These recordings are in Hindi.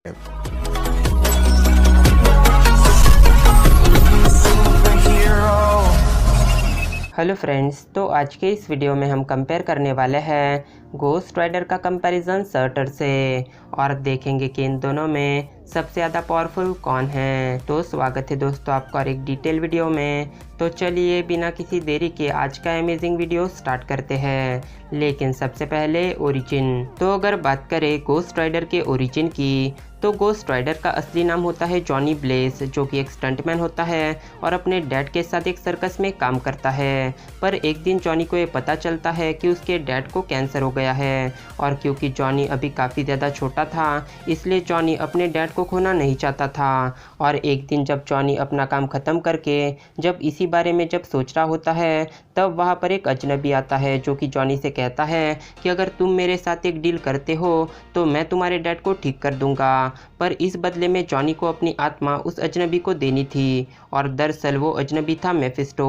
हेलो फ्रेंड्स, तो आज के इस वीडियो में हम कंपेयर करने वाले हैं गोस्ट राइडर का कंपैरिजन सर्टर से और देखेंगे कि इन दोनों में सबसे ज़्यादा पावरफुल कौन है। तो स्वागत है दोस्तों आपका और एक डिटेल वीडियो में। तो चलिए बिना किसी देरी के आज का अमेजिंग वीडियो स्टार्ट करते हैं। लेकिन सबसे पहले ओरिजिन। तो अगर बात करें गोस्ट राइडर के ओरिजिन की, तो गोस्ट राइडर का असली नाम होता है जॉनी ब्लेस, जो कि एक स्टंटमैन होता है और अपने डैड के साथ एक सर्कस में काम करता है। पर एक दिन जॉनी को ये पता चलता है कि उसके डैड को कैंसर हो गया है और क्योंकि जॉनी अभी काफ़ी ज़्यादा छोटा था, इसलिए जॉनी अपने डैड को खोना नहीं चाहता था। और एक दिन जब जॉनी अपना काम ख़त्म करके जब इसी बारे में जब सोच रहा होता है, तब वहाँ पर एक अजनबी आता है जो कि जॉनी से कहता है कि अगर तुम मेरे साथ एक डील करते हो तो मैं तुम्हारे डैड को ठीक कर दूंगा। पर इस बदले में जॉनी को अपनी आत्मा उस अजनबी को देनी थी और दरअसल वो अजनबी था मेफिस्टो।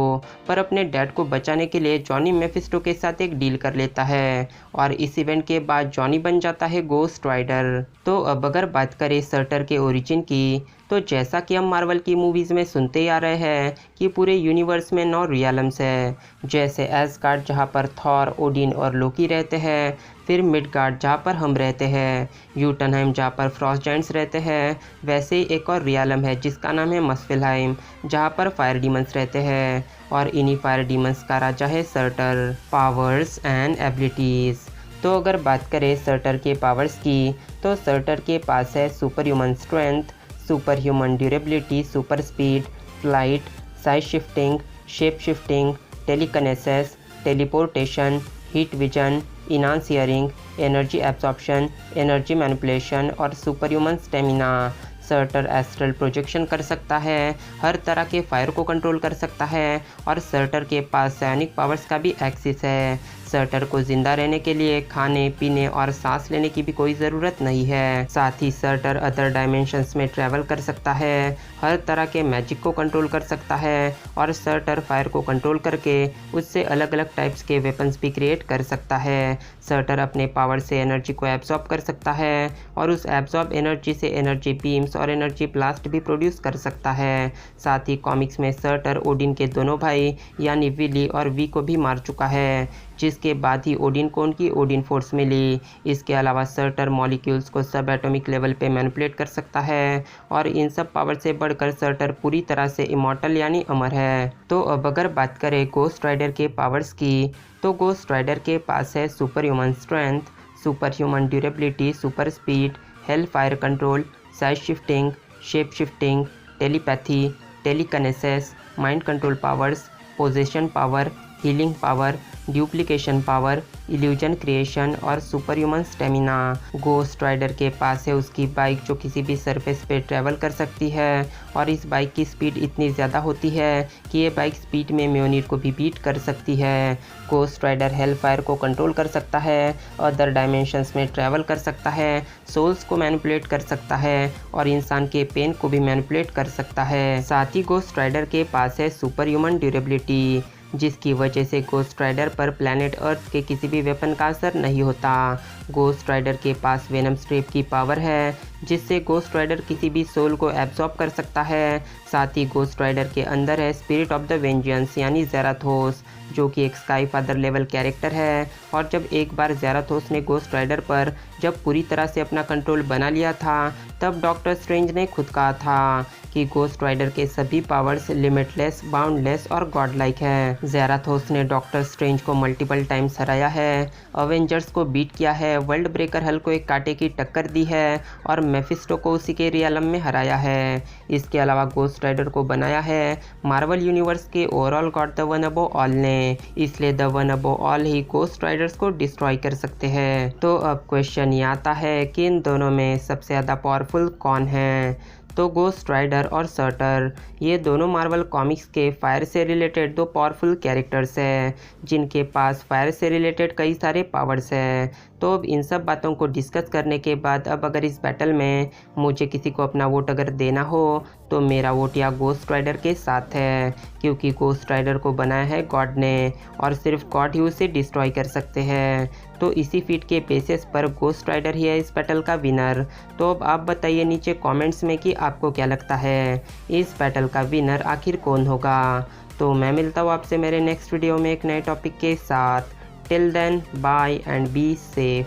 पर अपने डैड को बचाने के लिए जॉनी मेफिस्टो के साथ एक डील कर लेता है और इस इवेंट के बाद जॉनी बन जाता है गोस्ट राइडर। तो अब अगर बात करें सर्टर के ओरिजिन की, तो जैसा कि हम मार्वल की मूवीज़ में सुनते ही आ रहे हैं कि पूरे यूनिवर्स में 9 रियलम्स है, जैसे एसगार्ड जहाँ पर थॉर, ओडिन और लोकी रहते हैं, फिर मिडगार्ड जहाँ पर हम रहते हैं, यूटनहाइम जहाँ पर फ्रॉस्ट जायंट्स रहते हैं, वैसे ही एक और रियलम है जिसका नाम है मस्फेलहाइम जहाँ पर फायर डीमंस रहते हैं और इन्हीं फायर डीमंस का राजा है सर्टर। Powers and abilities. तो अगर बात करें सर्टर के पावर्स की, तो सर्टर के पास है superhuman strength, superhuman durability, super speed, flight, size shifting, shape shifting, telekinesis, teleportation, heat vision, enhance hearing, energy absorption, energy manipulation और superhuman stamina. Surtur astral projection कर सकता है, हर तरह के फायर को कंट्रोल कर सकता है और सर्टर के पास सैनिक पावर्स का भी एक्सेस है। सर्टर को जिंदा रहने के लिए खाने पीने और सांस लेने की भी कोई ज़रूरत नहीं है। साथ ही सर्टर अदर डायमेंशंस में ट्रैवल कर सकता है, हर तरह के मैजिक को कंट्रोल कर सकता है और सर्टर फायर को कंट्रोल करके उससे अलग अलग टाइप्स के वेपन्स भी क्रिएट कर सकता है। सर्टर अपने पावर से एनर्जी को एब्जॉर्ब कर सकता है और उस एब्जॉर्ब एनर्जी से एनर्जी बीम्स और एनर्जी ब्लास्ट भी प्रोड्यूस कर सकता है। साथ ही कॉमिक्स में सर्टर ओडिन के दोनों भाई यानी विली और वी को भी मार चुका है, जिसके बाद ही ओडिन को उनकी ओडिन फोर्स मिली। इसके अलावा सर्टर मॉलिक्यूल्स को सब एटॉमिक लेवल पे मैनिपुलेट कर सकता है और इन सब पावर से बढ़कर सर्टर पूरी तरह से इमॉर्टल यानी अमर है। तो अब अगर बात करें गोस्ट राइडर के पावर्स की, तो गोस्ट राइडर के पास है superhuman strength, superhuman durability, super speed, hell fire control, size shifting, shape shifting, telepathy, telekinesis, mind control powers, possession power, healing power, duplication power, illusion creation और superhuman stamina. Ghost Rider के पास है उसकी बाइक जो किसी भी सरफेस पे ट्रैवल कर सकती है और इस बाइक की स्पीड इतनी ज़्यादा होती है कि ये बाइक स्पीड में म्योनिर को भी बीट कर सकती है। गोस्ट राइडर हेल फायर को कंट्रोल कर सकता है, अदर डायमेंशंस में ट्रैवल कर सकता है, सोल्स को मैनिपुलेट कर सकता है और इंसान के पेन को भी मैनिपुलेट कर सकता है। साथ ही गोस्ट राइडर के पास है सुपर ह्यूमन ड्यूरेबिलिटी, जिसकी वजह से गोस्ट राइडर पर प्लैनेट अर्थ के किसी भी वेपन का असर नहीं होता। गोस्ट राइडर के पास वेनम स्ट्रेप की पावर है, जिससे गोस्ट राइडर किसी भी सोल को एब्जॉर्ब कर सकता है। साथ ही गोस्ट राइडर के अंदर है स्पिरिट ऑफ द वेंजियंस यानी ज़ेराथोस, जो कि एक स्काई फादर लेवल कैरेक्टर है और जब एक बार ज़ेराथोस ने गोस्ट राइडर पर जब पूरी तरह से अपना कंट्रोल बना लिया था, तब डॉक्टर स्ट्रेंज ने खुद कहा था कि गोस्ट राइडर के सभी पावर्स लिमिटलेस, बाउंडलेस और गॉड लाइक है। ज़ेराथोस ने डॉक्टर स्ट्रेंज को मल्टीपल टाइम्स हराया है, अवेंजर्स को बीट किया है, वर्ल्ड ब्रेकर हल को एक कांटे की टक्कर दी है और मेफिस्टो को उसी के रियलम में हराया है। इसके अलावा गोस्ट राइडर को बनाया है मार्वल यूनिवर्स के overall God the one above all ने, इसलिए the one above all he ghost Riders को डिस्ट्रॉय कर सकते हैं। तो अब क्वेश्चन ये आता है कि इन दोनों में सबसे ज़्यादा पावरफुल कौन है। तो गोस्ट राइडर और सर्टर ये दोनों मार्वल कॉमिक्स के फायर से रिलेटेड दो पावरफुल कैरेक्टर्स हैं, जिनके पास फायर से रिलेटेड कई सारे पावर्स हैं। तो अब इन सब बातों को डिस्कस करने के बाद अब अगर इस बैटल में मुझे किसी को अपना वोट अगर देना हो तो मेरा वोट या गोस्ट राइडर के साथ है, क्योंकि गोस्ट राइडर को बनाया है गॉड ने और सिर्फ गॉड ही उसे डिस्ट्रॉय कर सकते हैं। तो इसी फीट के बेसिस पर गोस्ट राइडर ही है इस बैटल का विनर। तो अब आप बताइए नीचे कमेंट्स में कि आपको क्या लगता है इस बैटल का विनर आखिर कौन होगा। तो मैं मिलता हूँ आपसे मेरे नेक्स्ट वीडियो में एक नए टॉपिक के साथ। Till then bye and be safe.